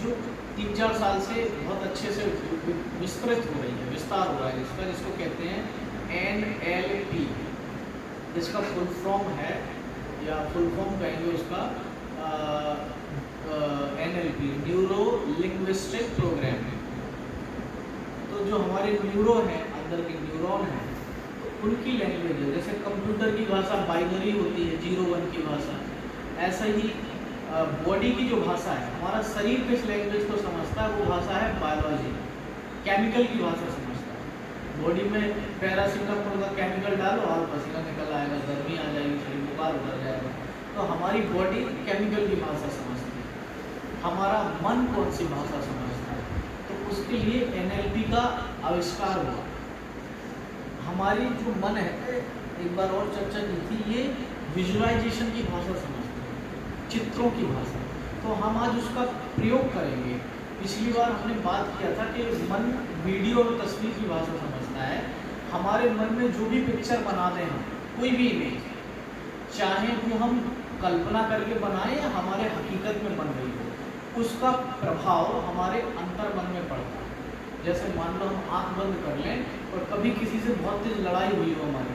जो 3-4 साल से बहुत अच्छे से विस्तृत हो रही है, विस्तार हो रहा है जिसको कहते हैं NLP। जिसका फुल फॉर्म है या फुल फॉर्म कहेंगे उसका NLP, न्यूरो लिंग्विस्टिक प्रोग्रामिंग। तो जो हमारे न्यूरो हैं, अंदर के न्यूरॉन हैं, तो उनकी लैंग्वेज है। जैसे कंप्यूटर की भाषा बाइनरी होती है, 0-1 की भाषा, ऐसा ही बॉडी की जो भाषा है, हमारा शरीर किस लैंग्वेज को समझता है, वो भाषा है बायोलॉजी, केमिकल की भाषा समझता है। बॉडी में पैरासीटामोल का केमिकल डालो और पसीना निकल आएगा, गर्मी आ जाएगी, शरीर बुखार उतर जाएगा। तो हमारी बॉडी केमिकल की भाषा समझती है। हमारा मन कौन सी भाषा समझता है, तो उसके लिए NLP का आविष्कार हुआ। हमारी जो मन है, एक बार और चर्चा की थी, ये विजुअलाइजेशन की भाषा समझता है, चित्रों की भाषा। तो हम आज उसका प्रयोग करेंगे। पिछली बार हमने बात किया था कि मन वीडियो और तस्वीर की भाषा समझता है। हमारे मन में जो भी पिक्चर बना दें हम, कोई भी इमेज, चाहे वो हम कल्पना करके बनाएं या हमारे हकीकत में बन रही हो, उसका प्रभाव हमारे अंतर्मन में पड़ता है। जैसे मान लो हम आँख बंद कर लें और कभी किसी से बहुत तेज लड़ाई हुई हो हमारी,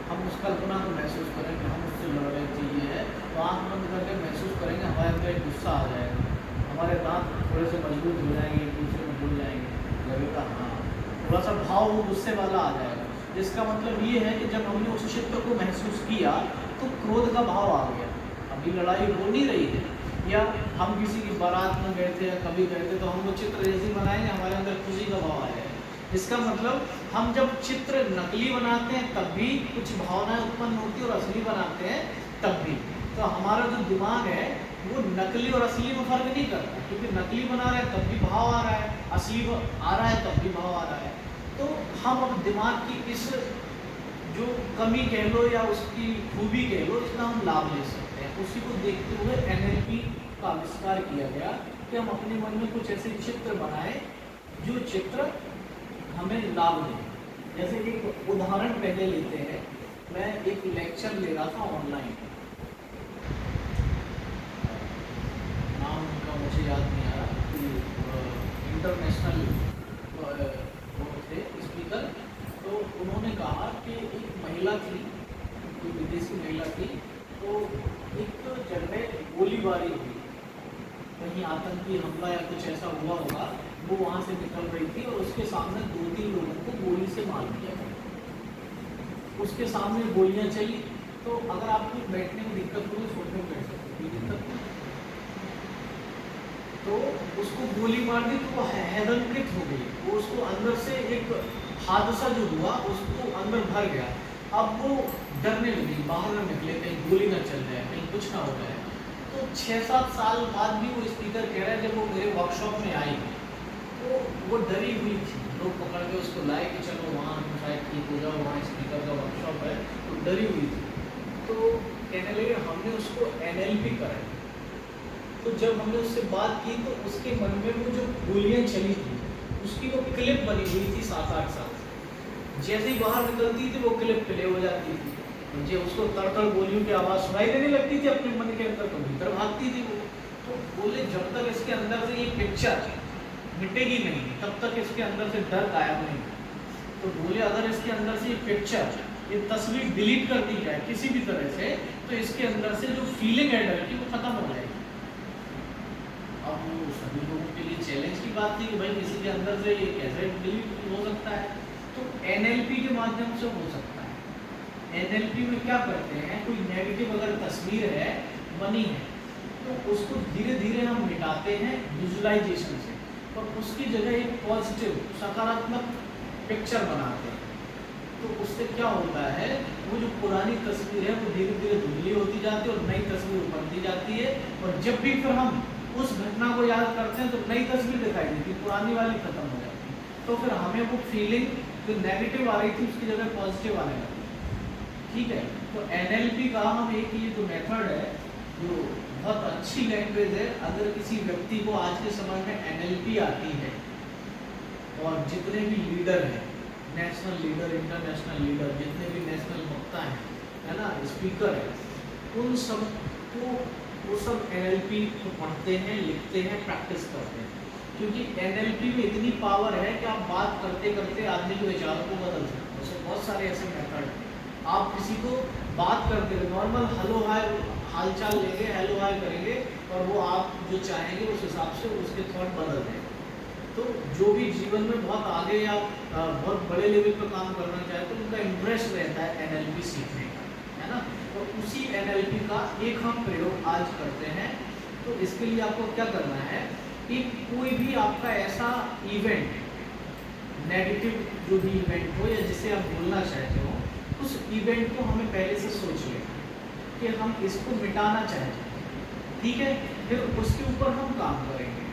हम उस कल्पना को महसूस करेंगे, हम उससे लड़ रहे चाहिए है, तो आँख बंद करके महसूस करेंगे, हमारे अंदर एक गुस्सा आ जाएगा, हमारे दांत थोड़े से मजबूत हो जाएंगे, एक दूसरे में जुड़ जाएंगे, लगेगा हाँ, थोड़ा सा भाव वो गुस्से वाला आ जाएगा। जिसका मतलब ये है कि जब हमने उस चित्र को महसूस किया तो क्रोध का भाव आ गया। अभी लड़ाई हो नहीं रही है, या हम किसी की बारात में गए थे या कभी गए थे, तो हम वो चित्र जैसे बनाएंगे, हमारे अंदर खुशी का भाव आएगा। इसका मतलब हम जब चित्र नकली बनाते हैं तब भी कुछ भावनाएं उत्पन्न होती है, और असली बनाते हैं तब भी। तो हमारा जो दिमाग है वो नकली और असली में फर्क नहीं करता, क्योंकि नकली बना रहा है तब भी भाव आ रहा है, असली आ रहा है तब भी भाव आ रहा है। तो हम अब दिमाग की इस जो कमी कह लो या उसकी खूबी कह लो, इसका हम लाभ ले सकते हैं। उसी को देखते हुए NLP का आविष्कार किया गया कि हम अपने मन में कुछ ऐसे चित्र बनाएं जो चित्र हमें लाभ दें। जैसे एक उदाहरण पहले लेते हैं। मैं एक लेक्चर ले रहा था ऑनलाइन, नाम उनका मुझे याद नहीं आ रहा, इंटरनेशनल थे स्पीकर। तो उन्होंने कहा कि एक महिला थी, कोई विदेशी महिला थी, तो एक जगह गोलीबारी हुई, कहीं आतंकी हमला या कुछ ऐसा हुआ होगा, वो वहाँ से निकल रही थी और उसके सामने 2-3 लोगों को गोली से मार दिया गया। उसके सामने गोलियाँ चली, तो अगर आपको बैठने में दिक्कत हो तो सोफे में बैठ सकते, कोई दिक्कत नहीं। तो उसको गोली मार दी तो वो हैरंकित हो गई, वो उसको अंदर से एक हादसा जो हुआ उसको अंदर भर गया। अब वो डरने लगी, बाहर न निकले, कहीं गोली न चल जाए, कहीं कुछ ना हो जाए। तो 6-7 साल बाद भी वो स्पीकर कह रहा है, जब वो मेरे वर्कशॉप में आई तो वो डरी हुई थी। लोग पकड़ के उसको लाए कि चलो वहाँ शायद ठीक हो जाओ, वहाँ स्पीकर का वर्कशॉप है, तो डरी हुई थी। तो कहने लगे हमने उसको NLP कराई। तो जब हमने उससे बात की तो उसके मन में वो जो गोलियाँ चली थी उसकी वो क्लिप बनी हुई थी 7-8 साल से। जैसे ही बाहर निकलती थी वो क्लिप प्ले हो जाती थी, मुझे उसको तड़-तड़ गोलियों की आवाज़ सुनाई देने लगती थी अपने मन के अंदर, तो भीतर भागती थी वो। तो बोले जब तक इसके अंदर से ये पिक्चर मिटेगी नहीं तब तक इसके अंदर से डर गायब नहीं। तो बोले अगर इसके अंदर से ये पिक्चर, ये तस्वीर डिलीट कर दी जाए किसी भी तरह से, तो इसके अंदर से जो फीलिंग है डर की वो खत्म हो जाएगी। अब वो सभी लोगों के लिए चैलेंज की बात थी कि भाई किसी के अंदर से ये कैसे डिलीट हो सकता है, तो NLP के माध्यम से हो सकता है। NLP में क्या करते हैं, कोई नेगेटिव अगर तस्वीर है बनी है तो उसको धीरे धीरे हम मिटाते हैं विजुअलाइजेशन से, और उसकी जगह एक पॉजिटिव सकारात्मक पिक्चर बनाते हैं। तो उससे क्या होता है, वो जो पुरानी तस्वीर है वो धीरे धीरे धुंधली होती जाती है और नई तस्वीर बनती जाती है। और जब भी फिर हम उस घटना को याद करते हैं तो नई तस्वीर दिखाई देती, पुरानी वाली खत्म हो जाती है। तो फिर हमें वो फीलिंग जो नेगेटिव आ रही थी उसकी जगह पॉजिटिव आने लगती है। ठीक है, तो NLP का हम एक ये जो मेथड है जो बहुत अच्छी लैंग्वेज है। अगर किसी व्यक्ति को आज के समय में NLP आती है, और जितने भी लीडर हैं, नेशनल लीडर, इंटरनेशनल लीडर, जितने भी नेशनल वक्ता हैं, है ना, स्पीकर है, उन सबको वो सब NLP को पढ़ते हैं, लिखते हैं, प्रैक्टिस करते हैं, क्योंकि NLP में इतनी पावर है कि आप बात करते करते आदमी के विचारों को बदल सकते हो। उसमें बहुत सारे ऐसे मेथड हैं। आप किसी को बात करते हुए नॉर्मल हेलो हाय हालचाल लेंगे, हेलो हाय करेंगे, और वो आप जो चाहेंगे उस हिसाब से उसके थॉट बदल देंगे। तो जो भी जीवन में बहुत आगे या बहुत बड़े लेवल पर काम करना चाहे तो उनका इंटरेस्ट रहता है NLP सीखने का, है ना। तो उसी NLP का एक हम प्रयोग आज करते हैं। तो इसके लिए आपको क्या करना है कि कोई भी आपका ऐसा इवेंट, नेगेटिव जो भी इवेंट हो या जिसे आप भूलना चाहते हो, उस इवेंट को हमें पहले से सोच लेना कि हम इसको मिटाना चाहते हैं, ठीक है। फिर उसके ऊपर हम काम करेंगे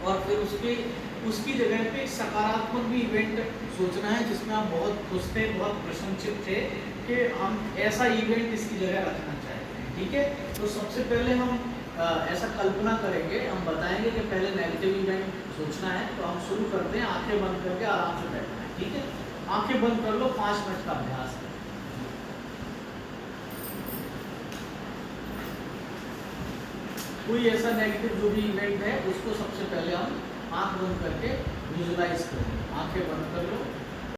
और फिर उसकी जगह पे एक सकारात्मक भी इवेंट सोचना है जिसमें आप बहुत खुश थे, बहुत प्रसन्नचित थे कि हम ऐसा इवेंट इसकी जगह रखना चाहते हैं, ठीक है। तो सबसे पहले हम ऐसा कल्पना करेंगे, हम बताएंगे कि पहले नेगेटिव इवेंट सोचना है। तो हम शुरू करते हैं, आंखें बंद करके आराम से बैठना है, ठीक है। आंखें बंद कर लो, 5 मिनट का अभ्यास है। कोई ऐसा नेगेटिव जो भी इवेंट है उसको सबसे पहले हम आंख बंद करके विजुलाइज करें। आंखें बंद कर लो।